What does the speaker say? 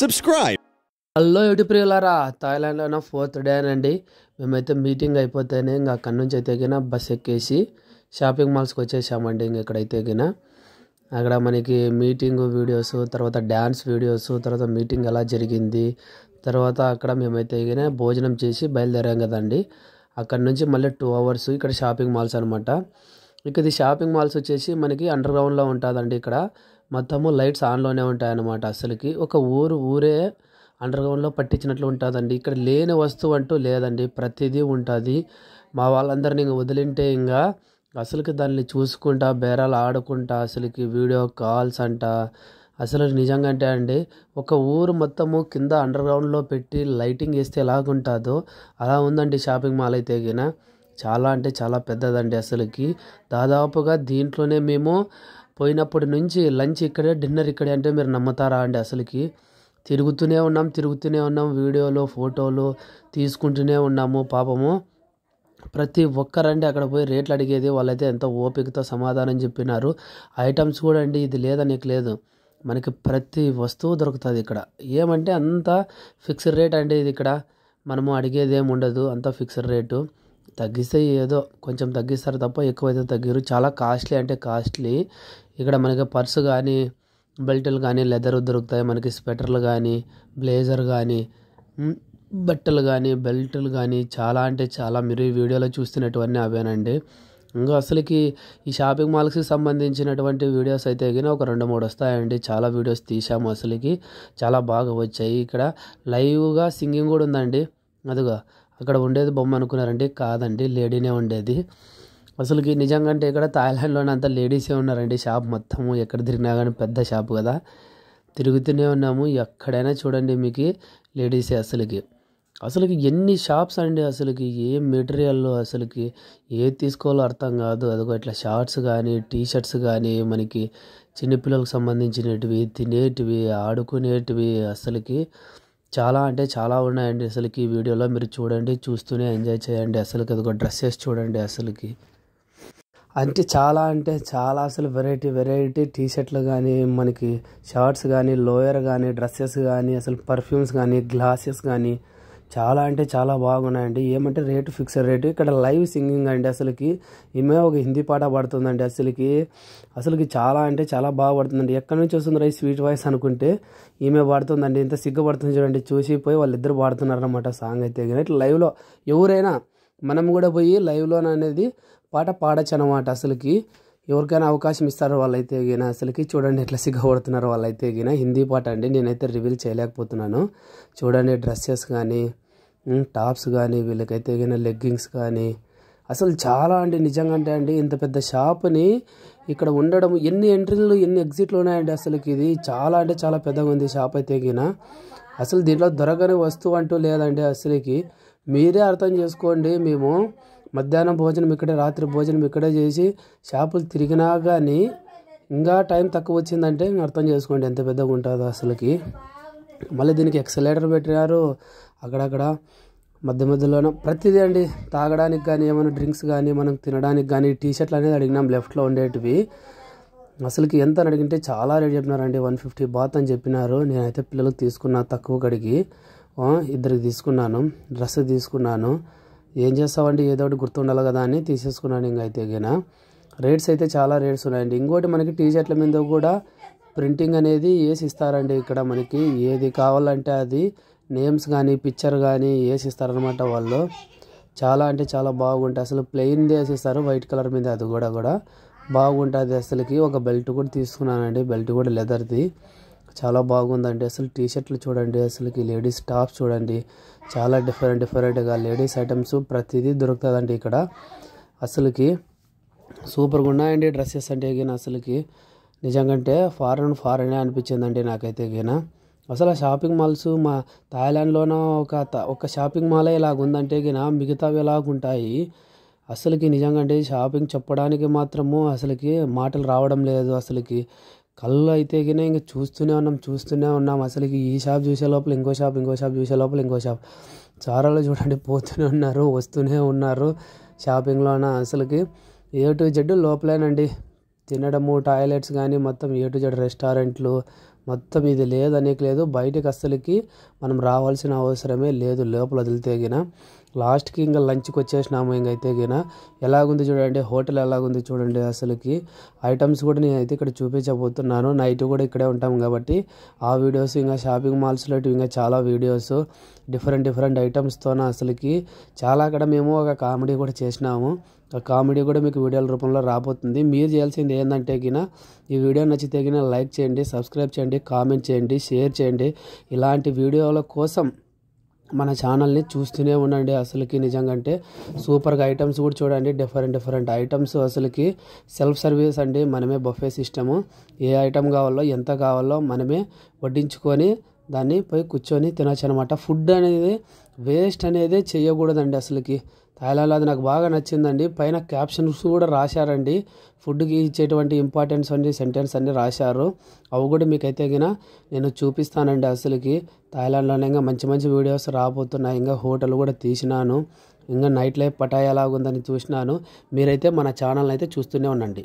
subscribe. Hello YouTube ప్రియులారా, థాయిలాండ్లోన 4th day అండి. మేమైతే మీటింగ్ అయిపోతేనే ఇంకా అక్కడి నుంచి అయితే గిన బస్ ఎక్కేసి షాపింగ్ మాల్స్కి వచ్చేసామండి. ఇంక ఇక్కడైతే గిన అక్కడ మనకి మీటింగ్ వీడియోస్, తర్వాత డ్యాన్స్ వీడియోస్, తర్వాత మీటింగ్ ఎలా జరిగింది, తర్వాత అక్కడ మేమైతే గిన భోజనం చేసి బయలుదేరాం కదండి. అక్కడ నుంచి మళ్ళీ 2 hours ఇక్కడ షాపింగ్ మాల్స్ అనమాట. ఇక ఇది షాపింగ్ మాల్స్ వచ్చేసి మనకి అండర్ గ్రౌండ్లో ఉంటుందండి. ఇక్కడ మొత్తము లైట్స్ ఆన్లోనే ఉంటాయన్నమాట. అసలుకి ఒక ఊరే అండర్ గ్రౌండ్లో పట్టించినట్లు ఉంటుందండి. ఇక్కడ లేని వస్తువు అంటూ లేదండి, ప్రతిదీ ఉంటుంది. మా వాళ్ళందరినీ ఇంక వదిలింటే ఇంకా అసలుకి దాన్ని చూసుకుంటా బేరాలు ఆడుకుంటా అసలుకి వీడియో కాల్స్ అంట. అసలు నిజంగా అంటే అండి, ఒక ఊరు మొత్తము కింద అండర్ గ్రౌండ్లో పెట్టి లైటింగ్ వేస్తే ఎలాగుంటుందో అలా ఉందండి షాపింగ్ మాల్ అయితే గిన. చాలా అంటే చాలా పెద్దదండి. అసలుకి దాదాపుగా దీంట్లోనే మేము పోయినప్పటి నుంచి లంచ్ ఇక్కడే, డిన్నర్ ఇక్కడే అంటే మీరు నమ్ముతారా అండి? అసలుకి తిరుగుతూనే ఉన్నాం, వీడియోలు ఫోటోలు తీసుకుంటూనే ఉన్నాము. పాపము ప్రతి ఒక్కరండి అక్కడ పోయి రేట్లు అడిగేది. వాళ్ళైతే ఎంతో ఓపికతో సమాధానం చెప్పినారు. ఐటమ్స్ కూడా అండి, ఇది లేదనీకు లేదు, మనకి ప్రతి వస్తువు దొరుకుతుంది ఇక్కడ. ఏమంటే అంత ఫిక్స్డ్ రేట్ అండి ఇది. ఇక్కడ మనము అడిగేది ఏమి ఉండదు, అంత ఫిక్స్డ్ రేటు. తగ్గిస్తే ఏదో కొంచెం తగ్గిస్తారు తప్ప ఎక్కువైతే తగ్గిరు. చాలా కాస్ట్లీ అంటే కాస్ట్లీ. ఇక్కడ మనకి పర్సు కానీ, బెల్టులు కానీ లెదర్ దొరుకుతాయి. మనకి స్వెటర్లు కానీ, బ్లేజర్ కానీ, బట్టలు కానీ, బెల్టులు కానీ చాలా అంటే చాలా మీరు ఈ వీడియోలో చూస్తున్నటువన్నీ అవేనండి. ఇంకా అసలుకి ఈ షాపింగ్ మాల్స్కి సంబంధించినటువంటి వీడియోస్ అయితే కానీ ఒక 2-3 వస్తాయండి. చాలా వీడియోస్ తీసాము, అసలుకి చాలా బాగా వచ్చాయి. ఇక్కడ లైవ్గా సింగింగ్ కూడా ఉందండి. అదిగా అక్కడ ఉండేది బొమ్మ అనుకున్నారండి, కాదండి, లేడీనే ఉండేది. అసలుకి నిజంగా అంటే ఇక్కడ థాయిలాండ్లోనే అంతా లేడీసే ఉన్నారండి. షాప్ మొత్తము ఎక్కడ తిరిగినా కానీ పెద్ద షాప్ కదా, తిరుగుతూనే ఉన్నాము. ఎక్కడైనా చూడండి మీకు లేడీసే. అసలుకి ఎన్ని షాప్స్ అండి. అసలుకి ఏ మెటీరియల్ అసలుకి ఏది తీసుకోవాలో అర్థం కాదు. అదిగో ఇట్లా షార్ట్స్ కానీ, టీషర్ట్స్ కానీ, మనకి చిన్నపిల్లలకు సంబంధించినటివి, తినేటివి, ఆడుకునేటివి, అసలుకి చాలా అంటే చాలా ఉన్నాయండి. అసలుకి ఈ వీడియోలో మీరు చూడండి, చూస్తూనే ఎంజాయ్ చేయండి. అసలుకి అదిగో డ్రెస్సెస్ చూడండి. అసలుకి అంటే చాలా అసలు వెరైటీ టీషర్ట్లు కానీ, మనకి షార్ట్స్ కానీ, లోయర్ కానీ, డ్రెస్సెస్ కానీ, అసలు పర్ఫ్యూమ్స్ కానీ, గ్లాసెస్ కానీ చాలా అంటే చాలా బాగున్నాయండి. ఏమంటే రేటు ఫిక్స్డ్ రేటు. ఇక్కడ లైవ్ సింగింగ్ అండి. అసలుకి ఈమె ఒక హిందీ పాట పాడుతుందండి. అసలుకి చాలా అంటే చాలా బాగా పడుతుందండి. ఎక్కడి నుంచి వస్తుంది ఈ స్వీట్ వాయిస్ అనుకుంటే ఈమె పాడుతుందండి. ఇంత సిగ్గుపడుతుంది చూడండి. చూసిపోయి వాళ్ళిద్దరు పాడుతున్నారనమాట సాంగ్ అయితే. ఇట్లా లైవ్లో ఎవరైనా మనం కూడా పోయి లైవ్లో అనేది పాట పాడచ్చు అనమాట. అసలుకి ఎవరికైనా అవకాశం ఇస్తారు వాళ్ళైతే గిన. అసలుకి చూడండి ఎట్లా సిగ్గుపడుతున్నారు వాళ్ళైతే గిన. హిందీ పాట అండి, నేనైతే రివీల్ చేయలేకపోతున్నాను. చూడండి డ్రెస్సెస్ కానీ, టాప్స్ కానీ, వీళ్ళకైతే గిన లెగ్గింగ్స్ కానీ, అసలు చాలా అండి. నిజంగా అంటే అండి, ఇంత పెద్ద షాప్ని ఇక్కడ ఉండడం, ఎన్ని ఎంట్రీలు ఎన్ని ఎగ్జిట్లు ఉన్నాయండి. అసలుకి ఇది చాలా అంటే చాలా పెద్దగా ఉంది షాప్ అయితే గిన. అసలు దీంట్లో దొరకని వస్తువు అంటూ లేదండి. అసలుకి మీరే అర్థం చేసుకోండి. మేము మధ్యాహ్నం భోజనం ఇక్కడే, రాత్రి భోజనం ఇక్కడే చేసి షాపులు తిరిగినా కానీ ఇంకా టైం తక్కువ వచ్చిందంటే అర్థం చేసుకోండి ఎంత పెద్దగా ఉంటుందో అసలుకి. మళ్ళీ దీనికి ఎక్సలేటర్ పెట్టినారు అక్కడక్కడ మధ్యలోనే ప్రతిదీ అండి. తాగడానికి కానీ, ఏమైనా డ్రింక్స్ కానీ, మనం తినడానికి కానీ, టీషర్ట్లు అనేది అడిగినాం లెఫ్ట్లో ఉండేటివి. అసలుకి ఎంత అని అడిగింటే చాలా రేట్ చెప్పినారండి. 150 బాత్ అని చెప్పినారు. నేనైతే పిల్లలకు తీసుకున్నా తక్కువ కడిగి, ఇద్దరికి తీసుకున్నాను. డ్రెస్ తీసుకున్నాను. ఏం చేస్తామండి, ఏదో ఒకటి గుర్తుండాలి కదా అని తీసేసుకున్నాను. ఇంకైతే గిన రేట్స్ అయితే చాలా రేట్స్ ఉన్నాయండి. ఇంకోటి మనకి టీషర్ట్ల మీద కూడా ప్రింటింగ్ అనేది వేసి ఇస్తారండి. ఇక్కడ మనకి ఏది కావాలంటే అది నేమ్స్ కానీ, పిక్చర్ కానీ వేసి ఇస్తారనమాట వాళ్ళు. చాలా అంటే చాలా బాగుంటాయి. అసలు ప్లెయిన్ది వేసిస్తారు వైట్ కలర్ మీద, అది కూడా బాగుంటుంది. అసలుకి ఒక బెల్ట్ కూడా తీసుకున్నానండి, బెల్ట్ కూడా లెదర్ది, చాలా బాగుందండి. అసలు టీషర్ట్లు చూడండి, అసలుకి లేడీస్ టాప్స్ చూడండి, చాలా డిఫరెంట్గా లేడీస్ ఐటమ్స్ ప్రతిదీ దొరుకుతుందండి ఇక్కడ. అసలుకి సూపర్గా ఉన్నాయండి డ్రెస్సెస్ అంటే గిన. అసలుకి నిజంగా ఫారెన్ అనిపించిందండి నాకైతే గిన. అసలు ఆ షాపింగ్ మాల్స్ మా థాయిలాండ్లోనూ ఒక షాపింగ్ మాలే ఇలాగుందంటే గిన మిగతావి ఎలాగుంటాయి. అసలుకి నిజంగా అంటే షాపింగ్ చెప్పడానికి మాత్రము అసలుకి మాటలు రావడం లేదు. అసలుకి కళ్ళు అయితే గిన ఇంకా చూస్తూనే ఉన్నాం. అసలుకి ఈ షాప్ చూసే లోపల ఇంకో షాప్ చూసే లోపల ఇంకో షాప్. చారాలు చూడండి పోతూనే ఉన్నారు, వస్తూనే ఉన్నారు షాపింగ్లోన. అసలుకి A to Z లోపలేనండి. తినడము టాయిలెట్స్ కానీ మొత్తం ఏ టు జెడ్ రెస్టారెంట్లు మొత్తం ఇది లేదనేకి లేదు. బయటకు అస్సలకి మనం రావాల్సిన అవసరమే లేదు. లోపల వదిలితే గిన లాస్ట్కి ఇంకా లంచ్కి వచ్చేసినాము. ఇంకైతే గిన ఎలాగుంది చూడండి, హోటల్ ఎలాగుంది చూడండి. అసలుకి ఐటమ్స్ కూడా నేనైతే ఇక్కడ చూపించబోతున్నాను. నైట్ కూడా ఇక్కడే ఉంటాం కాబట్టి ఆ వీడియోస్ ఇంకా షాపింగ్ మాల్స్లో ఇంకా చాలా వీడియోస్ డిఫరెంట్ ఐటమ్స్తోన అసలుకి చాలా. అక్కడ మేము ఒక కామెడీ కూడా చేసినాము. ఆ కామెడీ కూడా మీకు వీడియోల రూపంలో రాబోతుంది. మీరు చేయాల్సింది ఏంటంటే గిన ఈ వీడియో నచ్చితే గిన లైక్ చేయండి, సబ్స్క్రైబ్ చేయండి, కామెంట్ చేయండి, షేర్ చేయండి. ఇలాంటి వీడియోల కోసం మన ఛానల్ని చూస్తూనే ఉండండి. అసలుకి నిజంగా అంటే సూపర్గా ఐటమ్స్ కూడా చూడండి. డిఫరెంట్ ఐటమ్స్ అసలుకి సెల్ఫ్ సర్వీస్ అండి. మనమే బఫే సిస్టము. ఏ ఐటమ్ కావాలో ఎంత కావాలో మనమే వడ్డించుకొని దాన్ని పోయి కూర్చొని తినొచ్చు అనమాట. ఫుడ్ అనేది వేస్ట్ అనేది చేయకూడదండి. అసలుకి థాయిలాండ్లో అది నాకు బాగా నచ్చిందండి. పైన క్యాప్షన్స్ కూడా రాశారండి. ఫుడ్కి ఇచ్చేటువంటి ఇంపార్టెన్స్ అన్ని సెంటెన్స్ అన్నీ రాశారు. అవి కూడా మీకైతే గిన నేను చూపిస్తానండి. అసలుకి థాయిలాండ్లోనే ఇంకా మంచి వీడియోస్ రాబోతున్నాయి. ఇంకా హోటల్ కూడా తీసినాను. ఇంకా నైట్ లైఫ్ పటాయ్ ఎలాగుందని చూసినాను. మీరైతే మన ఛానల్ అయితే చూస్తూనే ఉండండి.